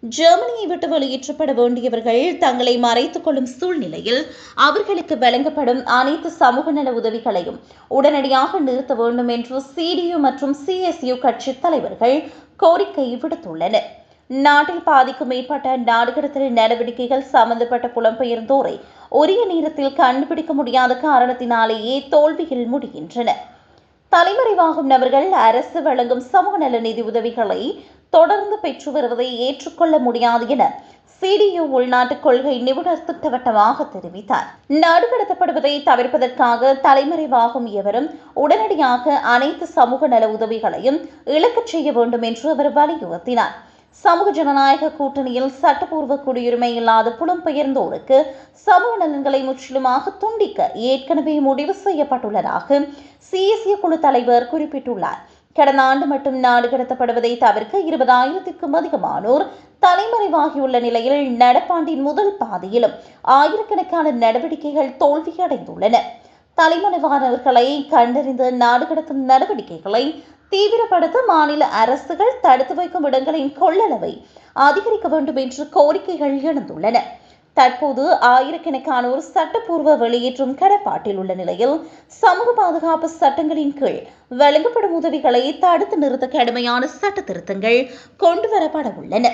ஜெர்மனியை விட்டு வெளியேற்றப்பட வேண்டியவர்கள் தங்களை மறைத்துக் கொள்ளும் சூழ்நிலையில் அவர்களுக்கு வழங்கப்படும் அனைத்து சமூக நல உதவிகளையும் உடனடியாக நிறுத்த வேண்டும் என்று CDU மற்றும் CSU கட்சி தலைவர்கள் கோரிக்கை விடுத்துள்ளனர். நாட்டில் பாதிக்கும் மேற்பட்ட நாடுகடத்தல் நடவடிக்கைகள் சம்பந்தப்பட்ட புலம்பெயர்ந்தோரை உரிய நேரத்தில் கண்டுபிடிக்க முடியாத காரணத்தினாலேயே தோல்வியில் முடிகின்றன. தலைமறைவாகும் நபர்கள் அரசு வழங்கும் சமூக நல நிதி உதவிகளை தொடர்ந்து பெற்று வருவதை ஏற்றுக்கொள்ள முடியாது என CDU உள்நாட்டு கொள்கை நிபுணர் திட்டவட்டமாக தெரிவித்தார். நாடு கடத்தப்படுவதை தவிர்ப்பதற்காக தலைமறைவாகும் எவரும் உடனடியாக அனைத்து சமூக நல உதவிகளையும் இழக்கச் செய்ய வேண்டும் என்று அவர் வலியுறுத்தினார். சமூக ஜனநாயக கூட்டணியில் சட்டப்பூர்வ குடியுரிமை இல்லாத புலம்பெயர்ந்தோருக்கு சமூக நலன்களை முற்றிலுமாக துண்டிக்க ஏற்கனவே முடிவு செய்யப்பட்டுள்ளதாக CSU குழு தலைவர் குறிப்பிட்டுள்ளார். கடந்த ஆண்டு மட்டும் நாடு கடத்தப்படுவதை தவிர்க்க 20,000க்கும் அதிகமானோர் தலைமறைவாகியுள்ள நிலையில் நடப்பாண்டின் முதல் பாதியிலும் ஆயிரக்கணக்கான நடவடிக்கைகள் தோல்வியடைந்துள்ளன. தலைமறைவானவர்களை கண்டறிந்து நாடு கடத்தும் நடவடிக்கைகளை தீவிரப்படுத்த மாநில அரசுகள் தடுத்து வைக்கும் இடங்களின் கொள்ளளவை அதிகரிக்க வேண்டும் என்று கோரிக்கைகள் எழுந்துள்ளன. தற்போது ஆயிரக்கணக்கானோர் சட்டப்பூர்வ வெளியேற்றும் கடப்பாட்டில் உள்ள நிலையில் சமூக பாதுகாப்பு சட்டங்களின் கீழ் வழங்கப்படும் உதவிகளை தடுத்து நிறுத்த கடுமையான சட்ட திருத்தங்கள் கொண்டுவரப்பட உள்ளன.